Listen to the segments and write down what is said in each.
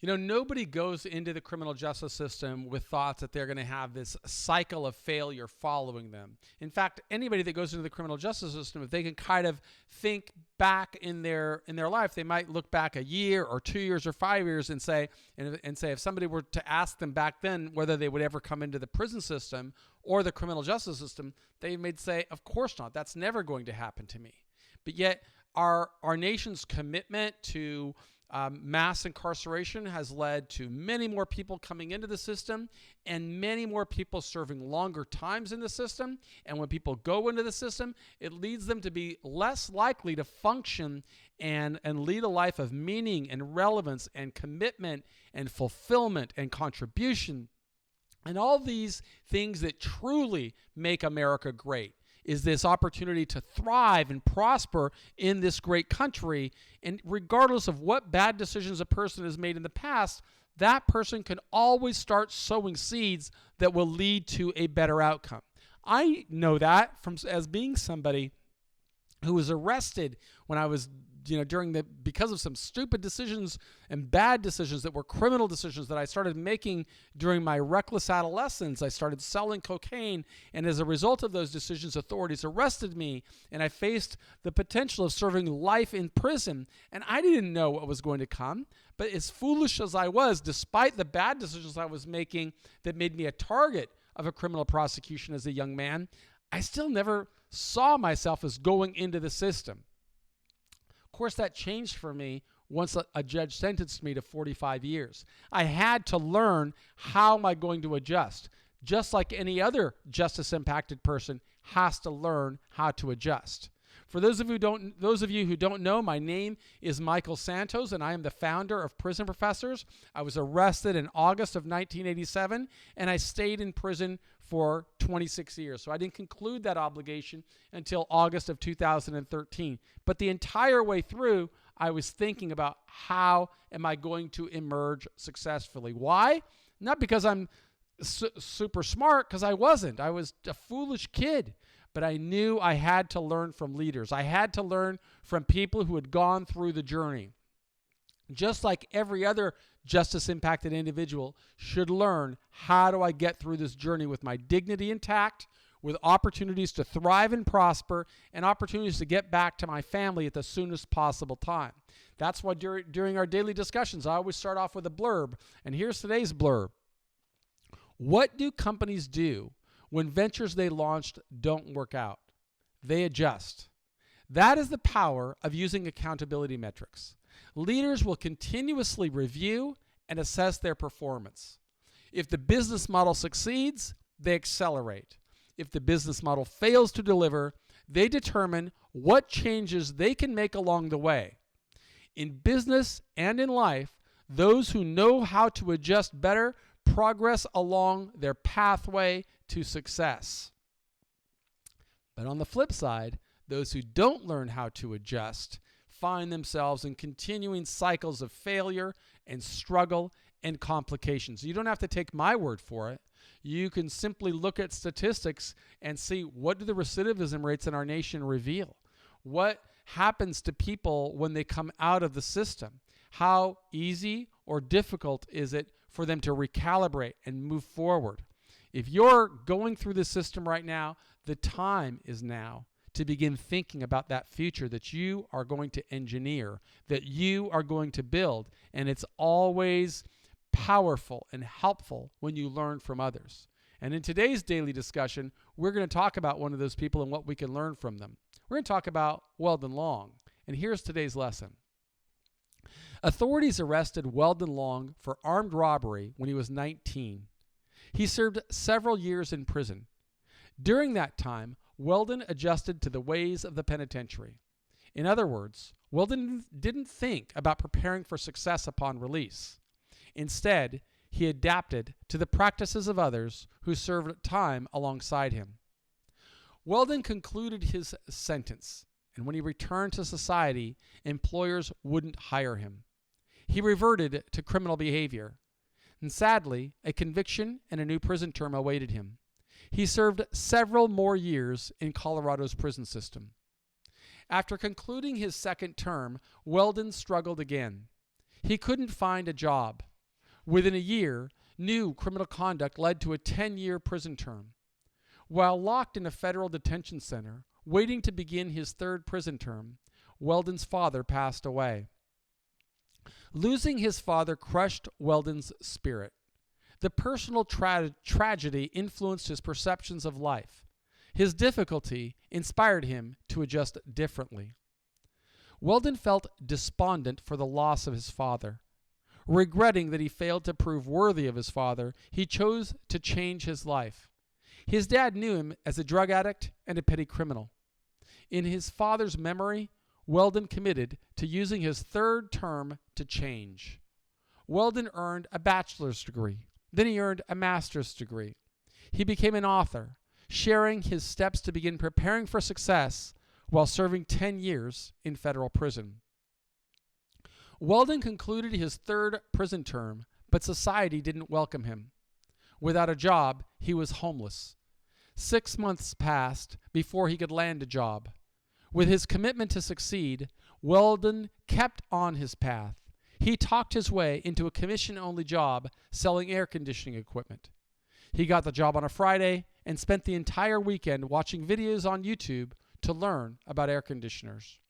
Nobody goes into the criminal justice system with thoughts that they're going to have this cycle of failure following them. In fact, anybody that goes into the criminal justice system, if they can kind of think back in their life, they might look back a year or 2 years or 5 years and say if somebody were to ask them back then whether they would ever come into the prison system or the criminal justice system, they may say, of course not. That's never going to happen to me. But yet our nation's commitment to mass incarceration has led to many more people coming into the system and many more people serving longer times in the system. And when people go into the system, it leads them to be less likely to function and lead a life of meaning and relevance and commitment and fulfillment and contribution. And all these things that truly make America great is this opportunity to thrive and prosper in this great country. And regardless of what bad decisions a person has made in the past, that person can always start sowing seeds that will lead to a better outcome. I know that as being somebody who was arrested when I was because of some stupid decisions and bad decisions that were criminal decisions that I started making during my reckless adolescence. I started selling cocaine, and as a result of those decisions, authorities arrested me, and I faced the potential of serving life in prison, and I didn't know what was going to come. But as foolish as I was, despite the bad decisions I was making that made me a target of a criminal prosecution as a young man, I still never saw myself as going into the system. Of course, that changed for me once a judge sentenced me to 45 years. I had to learn how am I going to adjust, just like any other justice-impacted person has to learn how to adjust. For those of you who don't know, my name is Michael Santos, and I am the founder of Prison Professors. I was arrested in August of 1987, and I stayed in prison for 26 years. So I didn't conclude that obligation until August of 2013. But the entire way through, I was thinking about how am I going to emerge successfully. Why? Not because I'm super smart, because I wasn't. I was a foolish kid. But I knew I had to learn from leaders. I had to learn from people who had gone through the journey. Just like every other justice-impacted individual should learn, how do I get through this journey with my dignity intact, with opportunities to thrive and prosper, and opportunities to get back to my family at the soonest possible time. That's why during our daily discussions, I always start off with a blurb. And here's today's blurb. What do companies do when ventures they launched don't work out? They adjust. That is the power of using accountability metrics. Leaders will continuously review and assess their performance. If the business model succeeds, they accelerate. If the business model fails to deliver, they determine what changes they can make along the way. In business and in life, those who know how to adjust better progress along their pathway to success. But on the flip side, those who don't learn how to adjust find themselves in continuing cycles of failure and struggle and complications. You don't have to take my word for it. You can simply look at statistics and see, what do the recidivism rates in our nation reveal? What happens to people when they come out of the system? How easy or difficult is it for them to recalibrate and move forward? If you're going through the system right now, the time is now to begin thinking about that future that you are going to engineer, that you are going to build. And it's always powerful and helpful when you learn from others. And in today's daily discussion, we're going to talk about one of those people and what we can learn from them. We're going to talk about Weldon Long. And here's today's lesson. Authorities arrested Weldon Long for armed robbery when he was 19. He served several years in prison. During that time, Weldon adjusted to the ways of the penitentiary. In other words, Weldon didn't think about preparing for success upon release. Instead, he adapted to the practices of others who served time alongside him. Weldon concluded his sentence, and when he returned to society, employers wouldn't hire him. He reverted to criminal behavior, and sadly, a conviction and a new prison term awaited him. He served several more years in Colorado's prison system. After concluding his second term, Weldon struggled again. He couldn't find a job. Within a year, new criminal conduct led to a 10-year prison term. While locked in a federal detention center, waiting to begin his third prison term, Weldon's father passed away. Losing his father crushed Weldon's spirit. The personal tragedy influenced his perceptions of life. His difficulty inspired him to adjust differently. Weldon felt despondent for the loss of his father. Regretting that he failed to prove worthy of his father, he chose to change his life. His dad knew him as a drug addict and a petty criminal. In his father's memory, Weldon committed to using his third term to change. Weldon earned a bachelor's degree. Then he earned a master's degree. He became an author, sharing his steps to begin preparing for success while serving 10 years in federal prison. Weldon concluded his third prison term, but society didn't welcome him. Without a job, he was homeless. 6 months passed before he could land a job. With his commitment to succeed, Weldon kept on his path. He talked his way into a commission-only job selling air conditioning equipment. He got the job on a Friday and spent the entire weekend watching videos on YouTube to learn about air conditioners.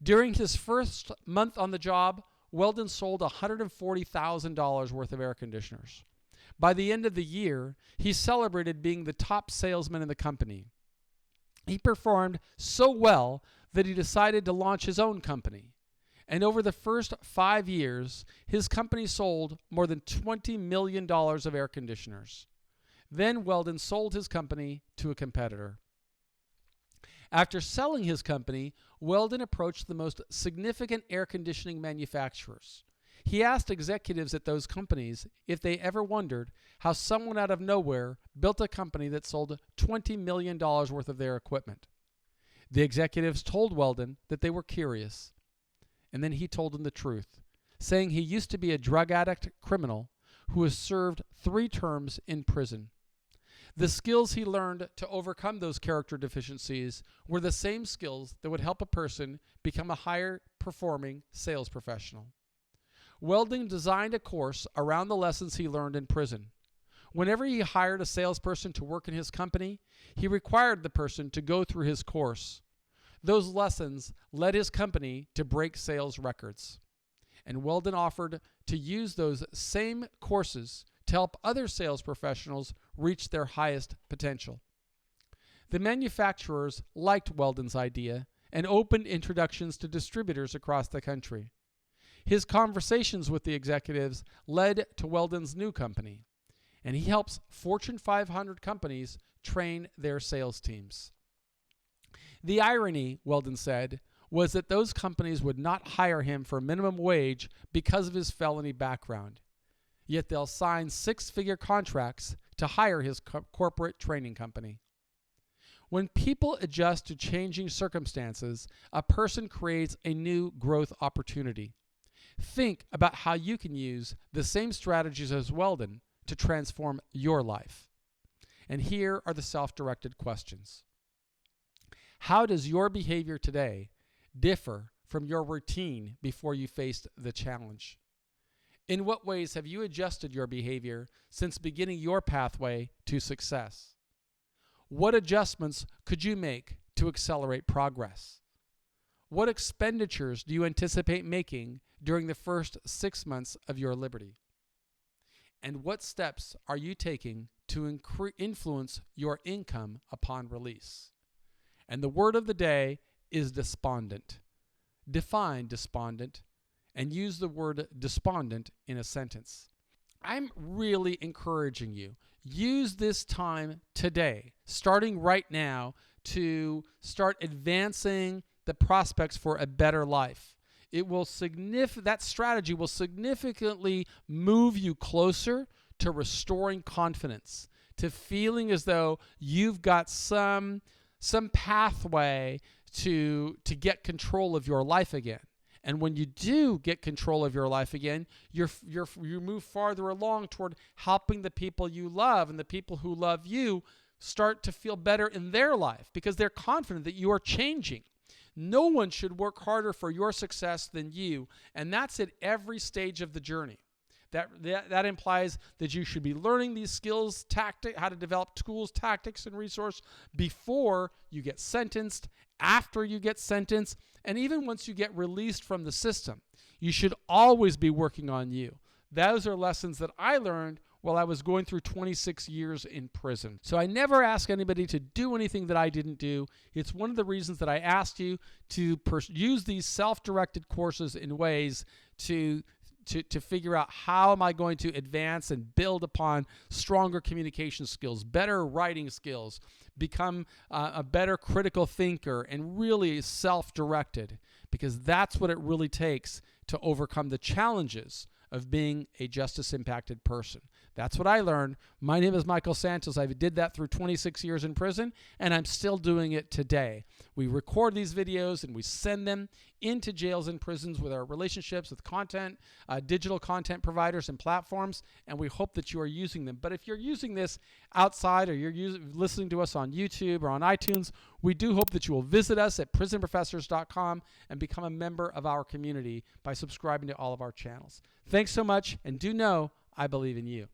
During his first month on the job, Weldon sold $140,000 worth of air conditioners. By the end of the year, he celebrated being the top salesman in the company. He performed so well that he decided to launch his own company. And over the first 5 years, his company sold more than $20 million of air conditioners. Then Weldon sold his company to a competitor. After selling his company, Weldon approached the most significant air conditioning manufacturers. He asked executives at those companies if they ever wondered how someone out of nowhere built a company that sold $20 million worth of their equipment. The executives told Weldon that they were curious. And then he told them the truth, saying he used to be a drug addict criminal who has served 3 terms in prison. The skills he learned to overcome those character deficiencies were the same skills that would help a person become a higher performing sales professional. Weldon designed a course around the lessons he learned in prison. Whenever he hired a salesperson to work in his company, he required the person to go through his course. Those lessons led his company to break sales records. And Weldon offered to use those same courses to help other sales professionals reach their highest potential. The manufacturers liked Weldon's idea and opened introductions to distributors across the country. His conversations with the executives led to Weldon's new company, and he helps Fortune 500 companies train their sales teams. The irony, Weldon said, was that those companies would not hire him for minimum wage because of his felony background. Yet they'll sign 6-figure contracts to hire his corporate training company. When people adjust to changing circumstances, a person creates a new growth opportunity. Think about how you can use the same strategies as Weldon to transform your life. And here are the self-directed questions. How does your behavior today differ from your routine before you faced the challenge? In what ways have you adjusted your behavior since beginning your pathway to success? What adjustments could you make to accelerate progress? What expenditures do you anticipate making during the first 6 months of your liberty? And what steps are you taking to influence your income upon release? And the word of the day is despondent. Define despondent and use the word despondent in a sentence. I'm really encouraging you. Use this time today, starting right now, to start advancing the prospects for a better life. That strategy will significantly move you closer to restoring confidence, to feeling as though you've got some pathway to get control of your life again. And when you do get control of your life again, you move farther along toward helping the people you love, and the people who love you start to feel better in their life because they're confident that you are changing. No one should work harder for your success than you, and that's at every stage of the journey. That implies that you should be learning these skills, how to develop tools, tactics, and resource before you get sentenced, after you get sentenced, and even once you get released from the system. You should always be working on you. Those are lessons that I learned while I was going through 26 years in prison. So I never ask anybody to do anything that I didn't do. It's one of the reasons that I asked you to use these self-directed courses in ways to figure out how am I going to advance and build upon stronger communication skills, better writing skills, become a better critical thinker, and really self-directed, because that's what it really takes to overcome the challenges of being a justice-impacted person. That's what I learned. My name is Michael Santos. I did that through 26 years in prison, and I'm still doing it today. We record these videos, and we send them into jails and prisons with our relationships with digital content providers and platforms, and we hope that you are using them. But if you're using this outside, or you're listening to us on YouTube or on iTunes, we do hope that you will visit us at prisonprofessors.com and become a member of our community by subscribing to all of our channels. Thanks so much, and do know I believe in you.